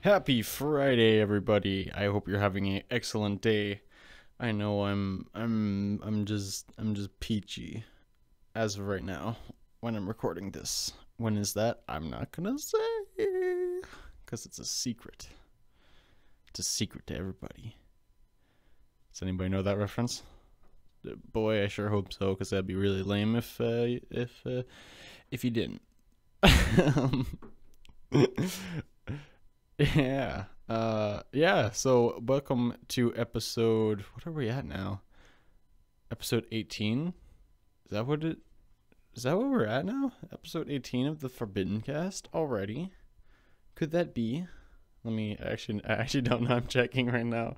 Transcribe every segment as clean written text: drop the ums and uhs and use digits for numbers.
Happy Friday, everybody. I hope you're having an excellent day. I know I'm just peachy as of right now when I'm recording this. When is that? I'm not gonna say because it's a secret. It's a secret to everybody. Does anybody know that reference? Boy, I sure hope so, because that'd be really lame if you didn't. Yeah. So welcome to episode. What are we at now? Episode 18. Is that what we're at now? Episode 18 of the ForbiddenCast already. Could that be? I actually don't know. I'm checking right now.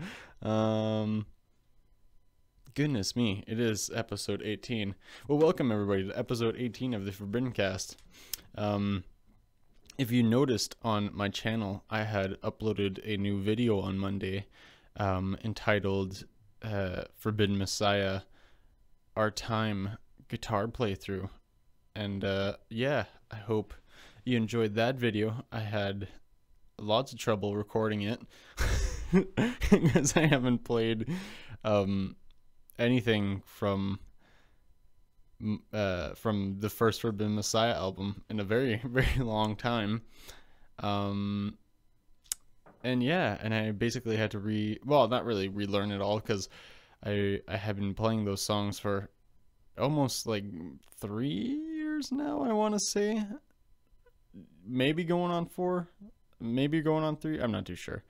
Goodness me, it is episode 18. Well, welcome everybody to episode 18 of the ForbiddenCast. If you noticed on my channel, I had uploaded a new video on Monday entitled Forbidden Messiah, Our Time Guitar Playthrough. And yeah, I hope you enjoyed that video. I had lots of trouble recording it because I haven't played anything from the first Forbidden Messiah album in a very, very long time. And yeah, and I basically had to not really relearn it all, because I have been playing those songs for almost like 3 years now, I want to say. Maybe going on 4, maybe going on 3, I'm not too sure.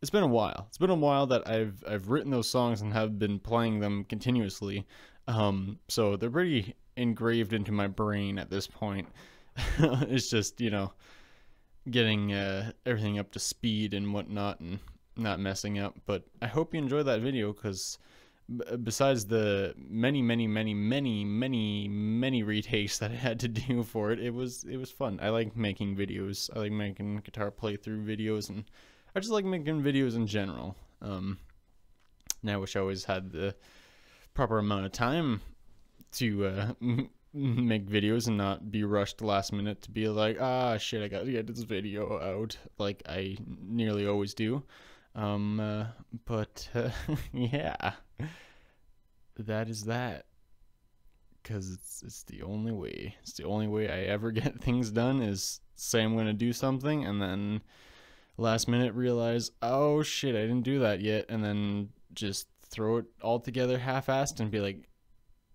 It's been a while. It's been a while that I've written those songs and have been playing them continuously. So they're pretty engraved into my brain at this point. It's just, getting everything up to speed and whatnot and not messing up. But I hope you enjoy that video, because besides the many retakes that I had to do for it, it was fun. I like making videos. I like making guitar playthrough videos, and I just like making videos in general. Now I wish I always had the proper amount of time to make videos and not be rushed last minute to be like, shit, I gotta get this video out, like I nearly always do. But yeah, that is that, because it's the only way. It's the only way I ever get things done, is say I'm gonna do something and then last minute realize, oh shit, I didn't do that yet, and then just throw it all together half-assed and be like,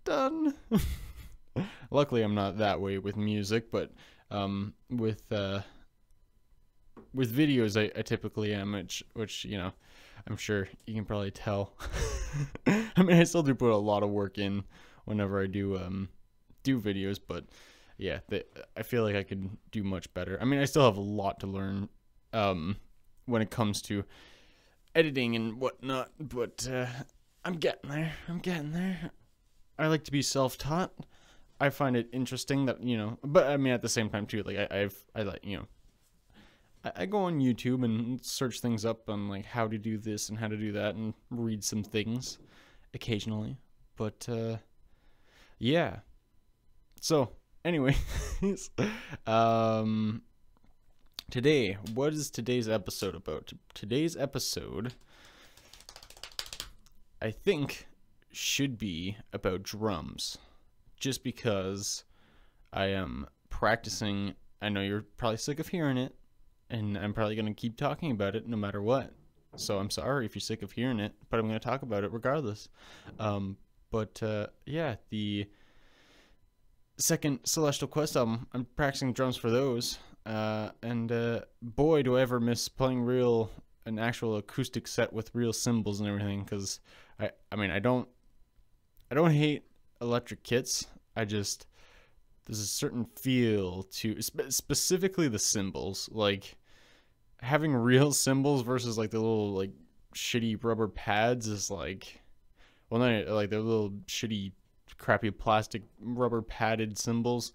done. Luckily I'm not that way with music, but with videos I typically am, which I'm sure you can probably tell. I mean, I still do put a lot of work in whenever I do videos, but yeah, I feel like I could do much better. I mean, I still have a lot to learn when it comes to editing and whatnot, but I'm getting there. I like to be self-taught. I find it interesting that, but I mean, at the same time too, like I go on YouTube and search things up on like how to do this and how to do that, and read some things occasionally. But yeah. So anyway, today, what is today's episode about? Today's episode, I think, should be about drums, just because I am practicing. I know you're probably sick of hearing it, and I'm probably going to keep talking about it no matter what. So I'm sorry if you're sick of hearing it, but I'm going to talk about it regardless. Yeah, the second Celestial Quest album, I'm practicing drums for those. And boy, do I ever miss playing an actual acoustic set with real cymbals and everything, because I mean, I don't hate electric kits. There's a certain feel to specifically the cymbals, like having real cymbals versus like the little like shitty rubber pads is like, well, not like the little shitty crappy plastic rubber padded cymbals.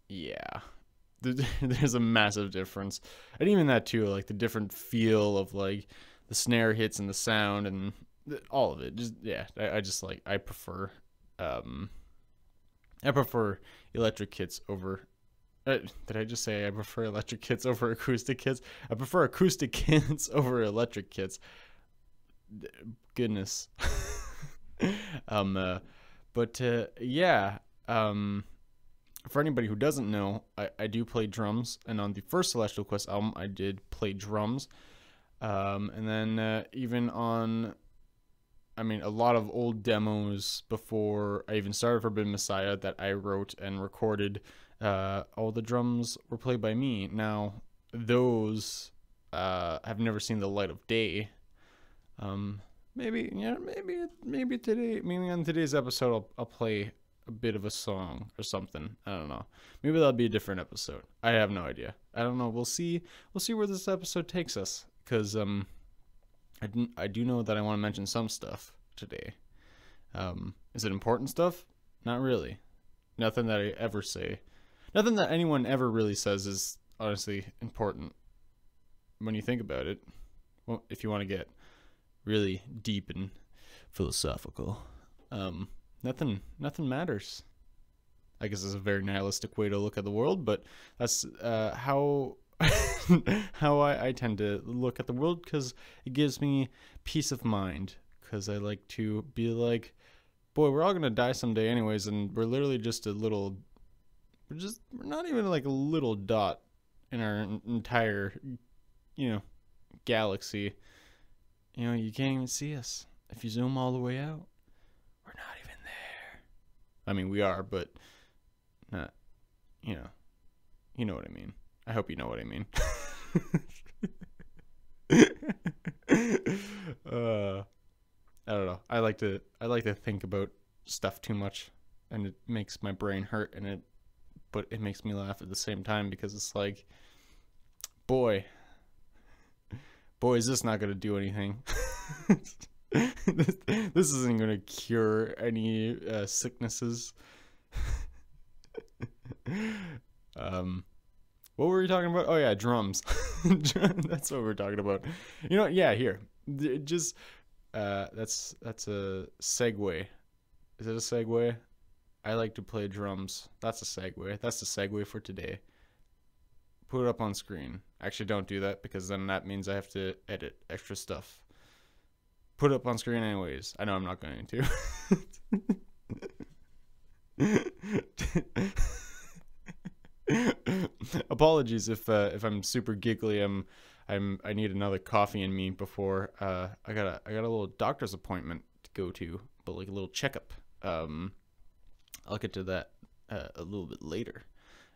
Yeah, there's a massive difference. And even that too, like the different feel of like the snare hits and the sound and all of it. Just, yeah, I prefer electric kits over Did I just say I prefer electric kits over acoustic kits? I prefer acoustic kits over electric kits. Goodness. Yeah. For anybody who doesn't know, I do play drums, and on the first Celestial Quest album, I did play drums. And then even on, I mean, a lot of old demos before I even started Forbidden Messiah that I wrote and recorded, all the drums were played by me. Now, those have never seen the light of day. Maybe today, maybe on today's episode, I'll play a bit of a song or something. I don't know. Maybe that'll be a different episode. I have no idea. I don't know. We'll see where this episode takes us. Cause I do know that I want to mention some stuff today. Is it important stuff? Not really. Nothing that I ever say. Nothing that anyone ever really says is honestly important when you think about it. Well, if you want to get really deep and philosophical, nothing matters. I guess it's a very nihilistic way to look at the world, but that's how how I tend to look at the world, because it gives me peace of mind. Because I like to be like, boy, we're all gonna die someday anyways, and we're literally just we're not even like a little dot in our entire, galaxy. You can't even see us. If you zoom all the way out, we're not even there. I mean, we are, but not, you know what I mean. I hope you know what I mean. I don't know. I like to think about stuff too much, and it makes my brain hurt, but it makes me laugh at the same time, because it's like, boy, is this not gonna do anything? This isn't gonna cure any sicknesses. What were we talking about? Oh yeah, drums. That's what we're talking about. Yeah, here. Just that's a segue. Is it a segue? I like to play drums. That's a segue. That's the segue for today. Put it up on screen. Actually, don't do that, because then that means I have to edit extra stuff. Put it up on screen anyways. I know I'm not going to. Apologies if I'm super giggly. I need another coffee in me before I got a little doctor's appointment to go to, but like a little checkup. I'll get to that a little bit later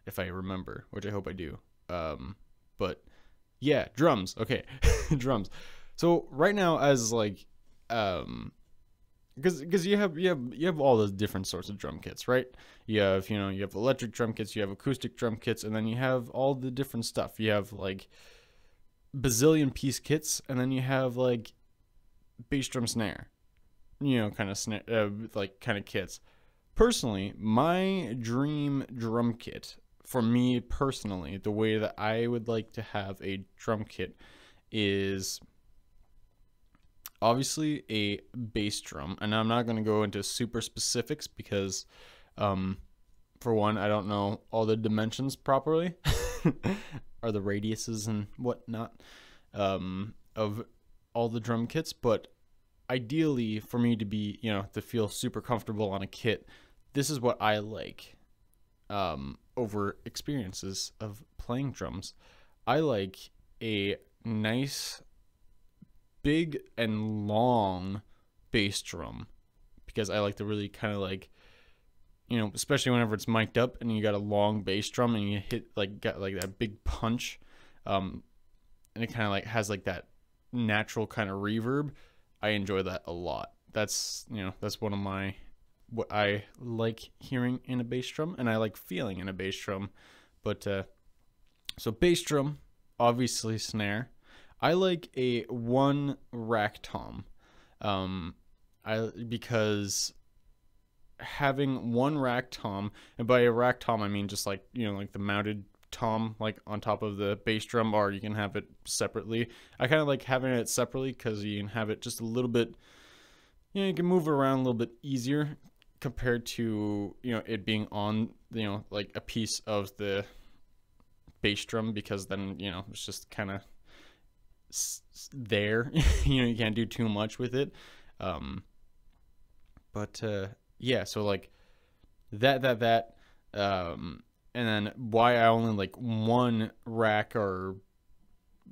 if I remember, which I hope I do. But yeah, drums. Okay, drums. So right now, as like, because you have all the different sorts of drum kits, right? You have electric drum kits, you have acoustic drum kits, and then you have all the different stuff. You have like bazillion piece kits, and then you have like bass drum snare, kind of snare, kind of kits. Personally, my dream drum kit, for me personally, the way that I would like to have a drum kit is obviously a bass drum. And I'm not going to go into super specifics because, for one, I don't know all the dimensions properly, or the radiuses and whatnot, of all the drum kits. But ideally, for me to be, to feel super comfortable on a kit, this is what I like, over experiences of playing drums. I like a nice, big and long bass drum, because I like to really kind of like, especially whenever it's mic'd up and you got a long bass drum and you got like that big punch, and it kind of like has like that natural kind of reverb. I enjoy that a lot. That's one of what I like hearing in a bass drum, and I like feeling in a bass drum. But so bass drum, obviously snare. I like a one rack tom, because having one rack tom, and by a rack tom I mean just like like the mounted tom, like on top of the bass drum, or you can have it separately. I kind of like having it separately because you can have it just a little bit, you can move it around a little bit easier compared to it being on like a piece of the bass drum, because then, you know, it's just kind of there. You know, you can't do too much with it. But yeah, so like that and then why I only like one rack or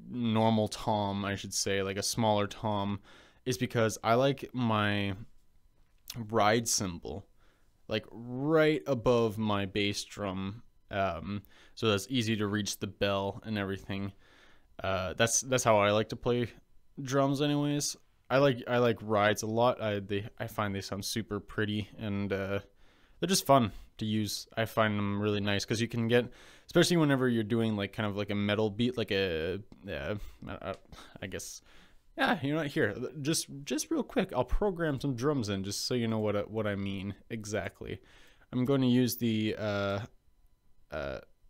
normal tom, I should say, like a smaller tom, is because I like my ride cymbal like right above my bass drum, so that's easy to reach the bell and everything. That's how I like to play drums anyways. I like rides a lot. I find they sound super pretty, and they're just fun to use. I find them really nice because you can get, especially whenever you're doing like kind of like a metal beat, like a I guess, yeah, you know what, here, just real quick, I'll program some drums in just so you know what I mean exactly. I'm going to use the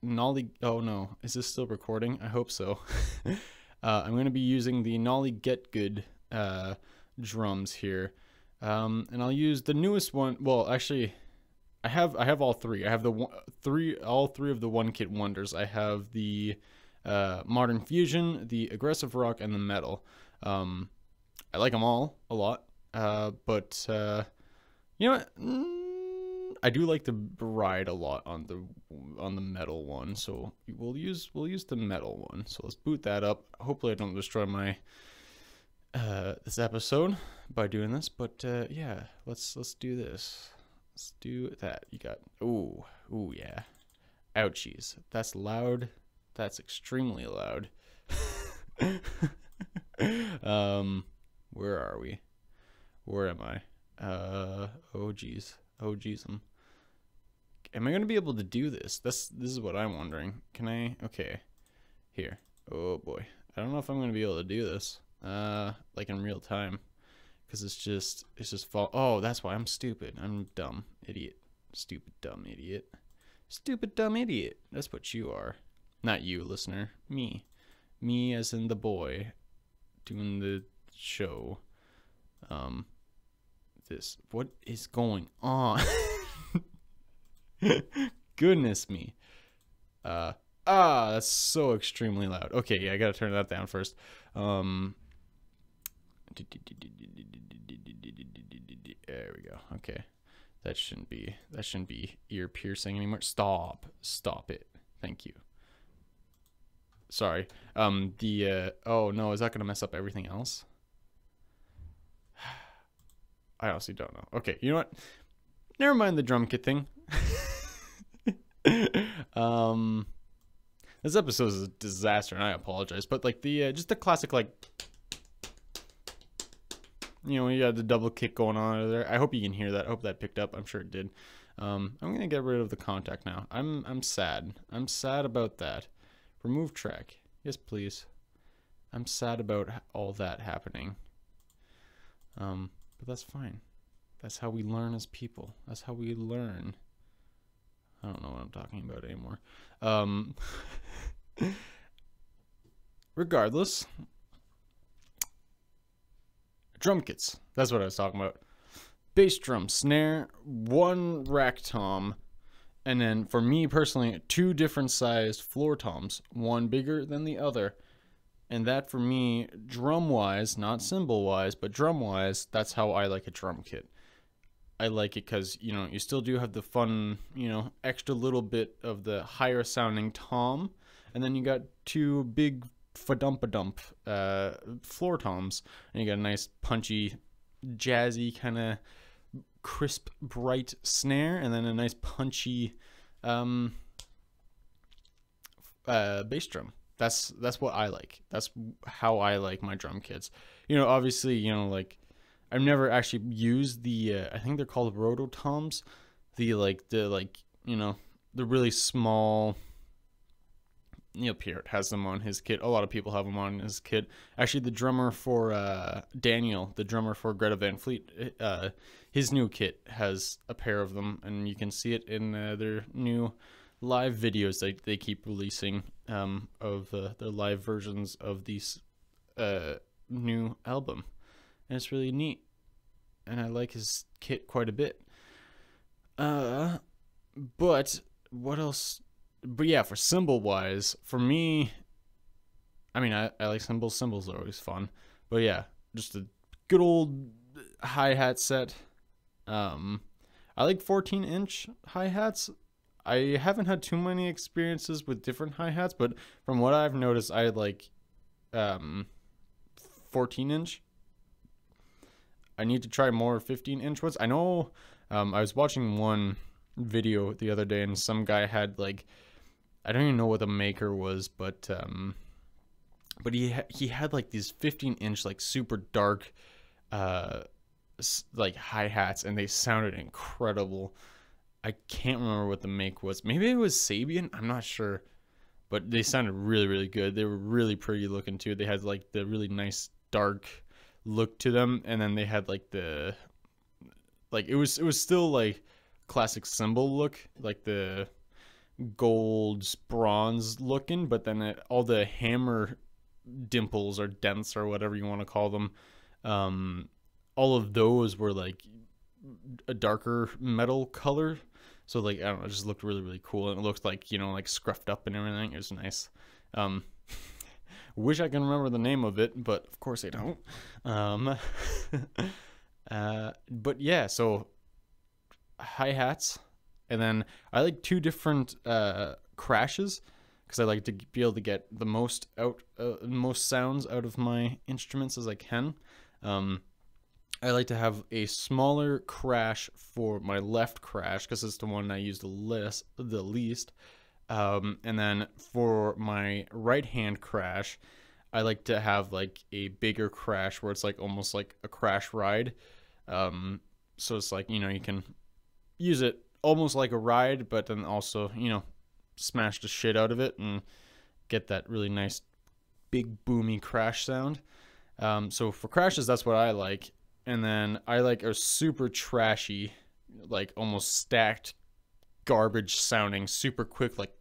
Nolly. Oh no, is this still recording? I hope so. I'm going to be using the Nolly Get Good drums here, and I'll use the newest one. Well, actually, I have all three. I have all three of the One Kit Wonders. I have the Modern Fusion, the Aggressive Rock, and the Metal. I like them all a lot, but you know what? I do like the ride a lot on the metal one, so we'll use the metal one. So let's boot that up. Hopefully I don't destroy my this episode by doing this, but yeah, let's do this. Let's do that. You got ooh yeah, ouchies. That's loud. That's extremely loud. Where are we? Where am I? Oh geez. Am I gonna be able to do this? This is what I'm wondering. Can I? Okay. Here. Oh boy. I don't know if I'm gonna be able to do this. Like in real time, because it's just fall. Oh, that's why I'm stupid. I'm dumb idiot. Stupid dumb idiot. Stupid dumb idiot. That's what you are. Not you, listener. Me. Me as in the boy doing the show. This. What is going on? Goodness me. That's so extremely loud. Okay, yeah, I gotta turn that down first. There we go. Okay. That shouldn't be ear piercing anymore. Stop it. Thank you. Sorry. Oh no, is that gonna mess up everything else? I honestly don't know. Okay, you know what? Never mind the drum kit thing. This episode is a disaster, and I apologize. But like the just the classic, like, you know, you got the double kick going on over there. I hope you can hear that. I hope that picked up. I'm sure it did. I'm gonna get rid of the contact now. I'm sad. I'm sad about that. Remove track. Yes, please. I'm sad about all that happening. But that's fine. That's how we learn as people. That's how we learn. I don't know what I'm talking about anymore. Regardless, drum kits. That's what I was talking about. Bass drum, snare, one rack tom, and then for me personally, 2 different sized floor toms, one bigger than the other. And that for me, drum wise, not cymbal wise, but drum wise, that's how I like a drum kit. I like it because, you know, you still do have the fun, you know, extra little bit of the higher sounding tom, and then you got 2 big fa-dump-a-dump floor toms, and you got a nice punchy, jazzy kind of crisp, bright snare, and then a nice punchy bass drum. That's what I like. That's how I like my drum kits. You know, obviously, you know, like, I've never actually used the I think they're called rototoms, the you know, the really small. Neil Peart has them on his kit. A lot of people have them on his kit. Actually, the drummer for Daniel, the drummer for Greta Van Fleet, his new kit has a pair of them, and you can see it in their new live videos they keep releasing of their live versions of these new album. And it's really neat, and I like his kit quite a bit. But what else but yeah, for cymbal wise, for me, I mean, I like cymbals. Cymbals are always fun. But yeah, just a good old hi-hat set. I like 14-inch hi-hats. I haven't had too many experiences with different hi-hats, but from what I've noticed, I like 14-inch. I need to try more 15-inch ones. I know I was watching one video the other day, and some guy had like, I don't even know what the maker was, but he had like these 15-inch like super dark like hi-hats, and they sounded incredible. I can't remember what the make was. Maybe it was Sabian, I'm not sure, but they sounded really, really good. They were really pretty looking too. They had like the really nice dark look to them, and then they had like the, like it was still like classic cymbal look, like the gold bronze looking, but then all the hammer dimples or dents or whatever you want to call them, all of those were like a darker metal color. So like, I don't know, it just looked really, really cool, and it looked like, you know, like scruffed up and everything. It was nice. Wish I can remember the name of it, but of course I don't. But yeah, so hi-hats, and then I like two different crashes, because I like to be able to get the most sounds out of my instruments as I can. I like to have a smaller crash for my left crash, because it's the one I use the least. And then for my right hand crash, I like to have like a bigger crash where it's like almost like a crash ride. So it's like, you know, you can use it almost like a ride, but then also, you know, smash the shit out of it and get that really nice big boomy crash sound. So for crashes, that's what I like. And then I like a super trashy, like almost stacked garbage sounding, super quick, like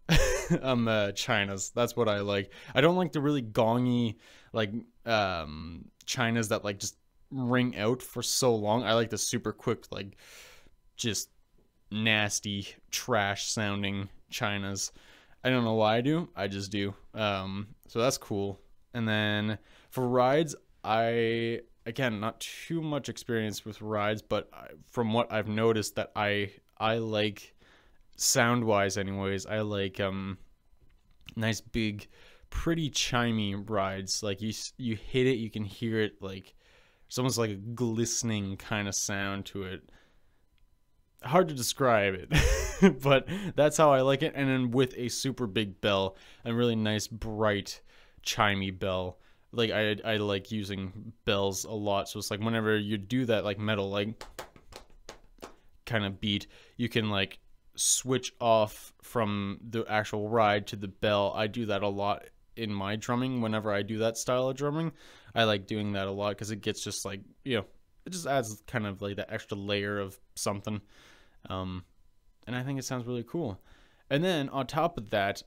chinas. That's what I like. I don't like the really gongy like chinas that like just ring out for so long. I like the super quick, like just nasty trash sounding chinas. I don't know why I do, I just do. So that's cool. And then for rides, again, not too much experience with rides, but from what I've noticed that I like, sound wise anyways, I like nice big pretty chimey rides. Like you hit it, you can hear it, like it's almost like a glistening kind of sound to it. Hard to describe it, but that's how I like it. And then with a super big bell, a really nice bright chimey bell. Like I like using bells a lot, so it's like whenever you do that like metal like kind of beat, you can like switch off from the actual ride to the bell. I do that a lot in my drumming. Whenever I do that style of drumming, I like doing that a lot because it gets just like, you know, it just adds kind of like that extra layer of something. And I think it sounds really cool. And then on top of that,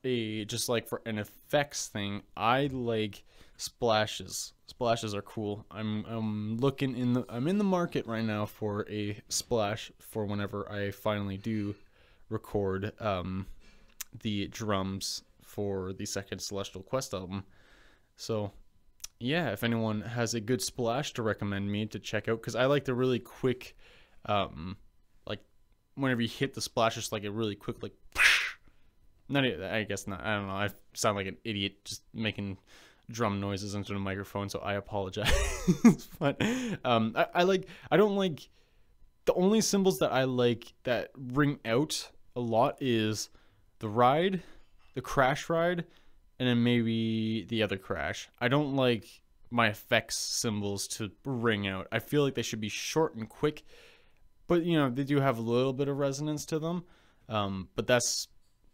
just like for an effects thing, I like splashes. Splashes are cool. I'm looking I'm in the market right now for a splash for whenever I finally do record the drums for the second Celestial Quest album. So yeah, if anyone has a good splash to recommend me to check out, because I like the really quick like whenever you hit the splash, it's like a really quick like not, I guess not, I don't know, I sound like an idiot just making drum noises into the microphone, so I apologize. But I don't like, the only cymbals that I like that ring out a lot is the ride, the crash ride, and then maybe the other crash. I don't like my effects cymbals to ring out. I feel like they should be short and quick, but you know, they do have a little bit of resonance to them. But that's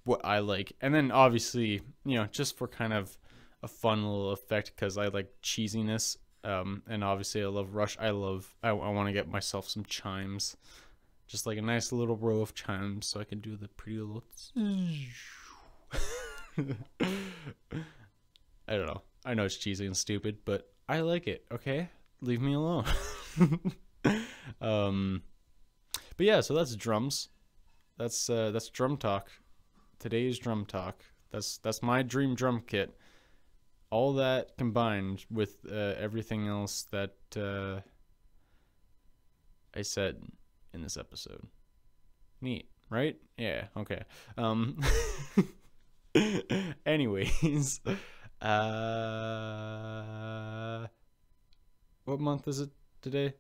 what I like. And then obviously, you know, just for kind of a fun little effect, because I like cheesiness, and obviously I love Rush. I want to get myself some chimes, just like a nice little row of chimes, so I can do the pretty little I don't know, I know it's cheesy and stupid, but I like it. Okay, leave me alone. But yeah, so that's drums. That's drum talk. Today's drum talk. That's my dream drum kit. All that combined with everything else that I said in this episode. Neat, right? Yeah, okay. Anyways, what month is it today?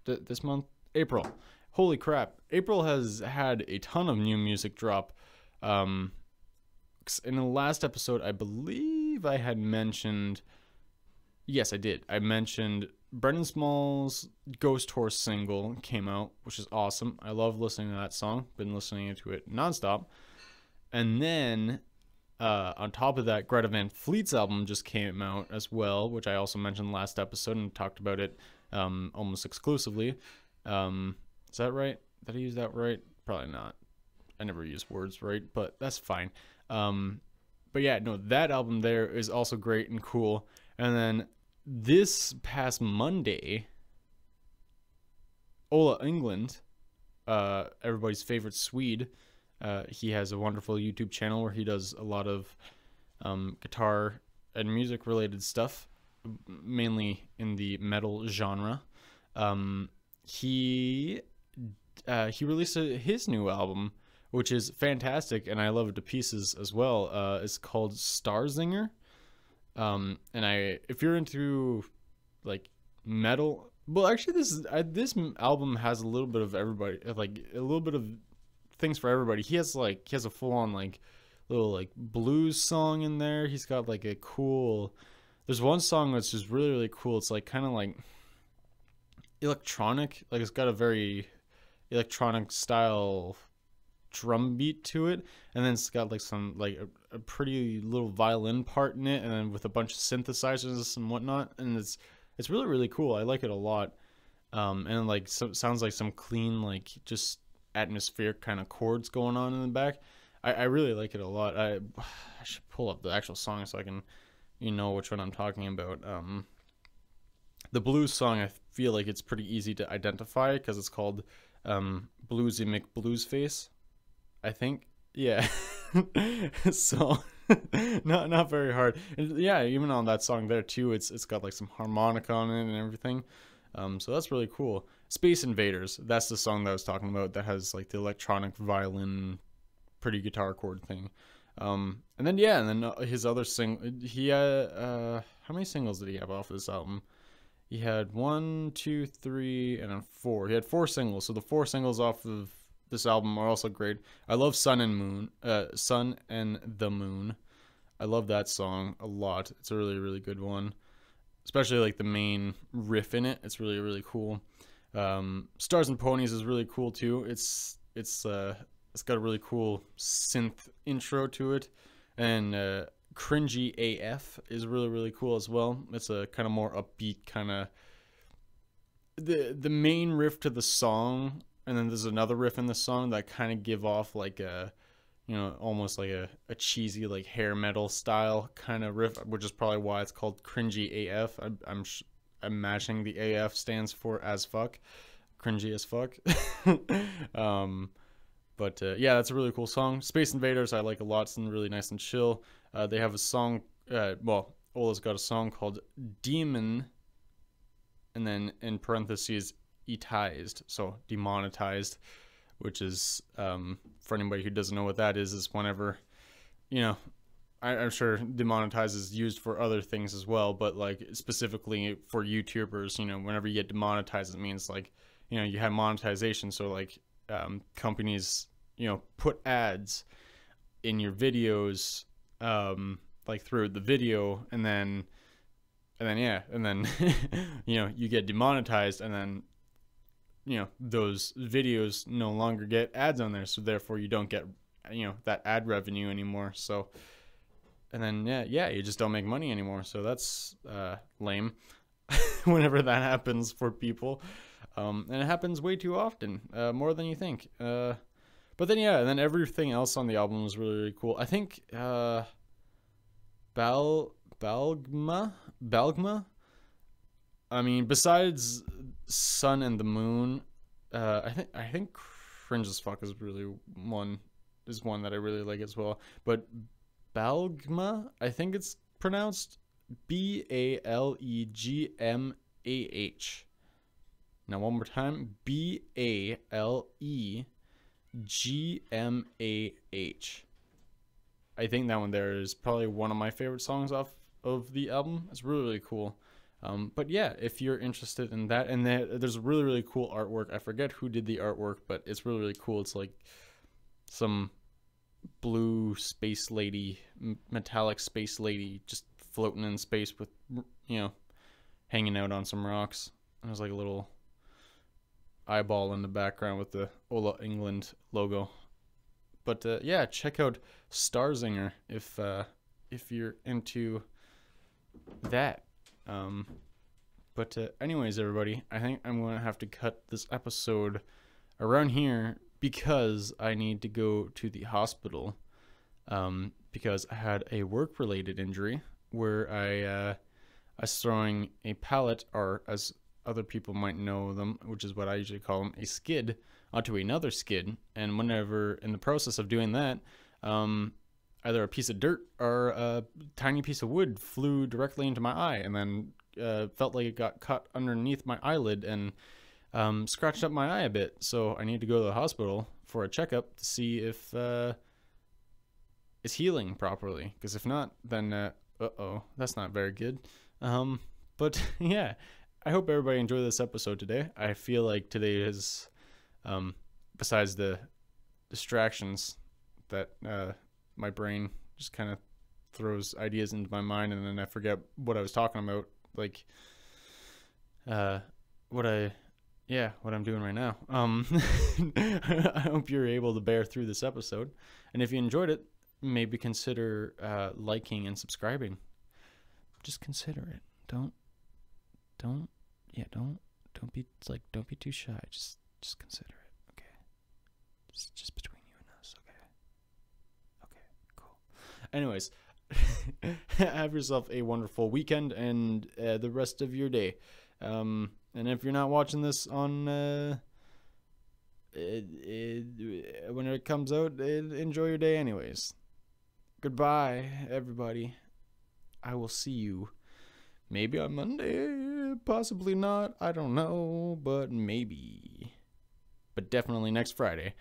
This month? April. Holy crap. April has had a ton of new music drop. In the last episode, I believe I had mentioned... Yes, I did. I mentioned Brendan Small's Ghost Horse single came out, which is awesome. I love listening to that song. Been listening to it nonstop. And then, on top of that, Greta Van Fleet's album just came out as well, which I also mentioned last episode and talked about it almost exclusively. Is that right? Did I use that right? Probably not. I never use words right, but that's fine. But yeah, no, that album there is also great and cool. And then this past Monday, Ola Englund, everybody's favorite Swede, he has a wonderful YouTube channel where he does a lot of guitar and music related stuff, mainly in the metal genre. He released his new album, which is fantastic, and I love it to pieces as well. It's called STARZINGER. And if you're into like metal, well, actually, this album has a little bit of everybody, like a little bit of things for everybody. He has a full on like little like blues song in there. He's got like a cool. There's one song that's just really really cool. It's like kind of like electronic, like it's got a very electronic style drum beat to it, and then it's got like some like a pretty little violin part in it, and then with a bunch of synthesizers and whatnot, and it's really really cool. I like it a lot. And like sounds like some clean like just atmospheric kind of chords going on in the back. I really like it a lot. I should pull up the actual song so I can which one I'm talking about. The blues song, I feel like it's pretty easy to identify because it's called Bluesy McBluesface, I think. Yeah. So not very hard. And yeah, even on that song there too, it's got like some harmonica on it and everything. So that's really cool. Space Invaders, that's the song that I was talking about that has like the electronic violin pretty guitar chord thing. And then his other he had how many singles did he have off this album? He had 1, 2, 3, and then 4. He had 4 singles. So the 4 singles off of this album are also great. I love Sun and the Moon. I love that song a lot. It's a really, really good one. Especially like the main riff in it. It's really, really cool. Stars and Ponies is really cool too. It's got a really cool synth intro to it. And Cringy AF is really, really cool as well. It's a kind of more upbeat kind of the main riff to the song, and then there's another riff in the song that kind of give off like a almost like a cheesy like hair metal style kind of riff, which is probably why it's called Cringy AF. I'm imagining the AF stands for as fuck, cringy as fuck. But yeah, that's a really cool song. Space Invaders I like a lot. It's really nice and chill. They have a song, Ola's got a song called Demon, and then in parentheses, etized, so demonetized, which is, for anybody who doesn't know what that is whenever, I'm sure demonetized is used for other things as well, but like specifically for YouTubers, whenever you get demonetized, it means like, you have monetization. So like, companies, put ads in your videos, like through the video, and then you get demonetized, and then those videos no longer get ads on there, so therefore you don't get that ad revenue anymore. So and then you just don't make money anymore. So that's lame whenever that happens for people. And it happens way too often, more than you think. But then and then everything else on the album was really, really cool. I think Balgma. I mean, besides Sun and the Moon, I think Cringe as Fuck is really one that I really like as well. But Balgma, I think it's pronounced Balegmah. Now one more time, Balegmah. I think that one there is probably one of my favorite songs off of the album. It's really, really cool. But yeah, if you're interested in that, and there's really, really cool artwork. I forget who did the artwork, but it's really, really cool. It's like some blue space lady, metallic space lady, just floating in space with, you know, hanging out on some rocks. And there's like a little eyeball in the background with the Ola Englund logo. But yeah, check out STARZINGER if you're into that. But anyways, everybody, I think I'm going to have to cut this episode around here because I need to go to the hospital because I had a work-related injury where I was throwing a pallet, or as other people might know them, which is what I usually call them, a skid, onto another skid. And whenever in the process of doing that, either a piece of dirt or a tiny piece of wood flew directly into my eye, and then felt like it got cut underneath my eyelid and scratched up my eye a bit. So I need to go to the hospital for a checkup to see if it's healing properly. Because if not, then uh-oh, that's not very good. But yeah, I hope everybody enjoyed this episode today. I feel like today is, besides the distractions that my brain just kind of throws ideas into my mind, and then I forget what I was talking about, like what I'm doing right now. I hope you're able to bear through this episode, and if you enjoyed it, maybe consider liking and subscribing. Just consider it. Don't be too shy. Just consider it, okay? Just between you and us, okay? Okay, cool. Anyways, have yourself a wonderful weekend and the rest of your day. And if you're not watching this on when it comes out, enjoy your day anyways. Goodbye, everybody. I will see you maybe on Monday, possibly not, I don't know, but maybe. But definitely next Friday.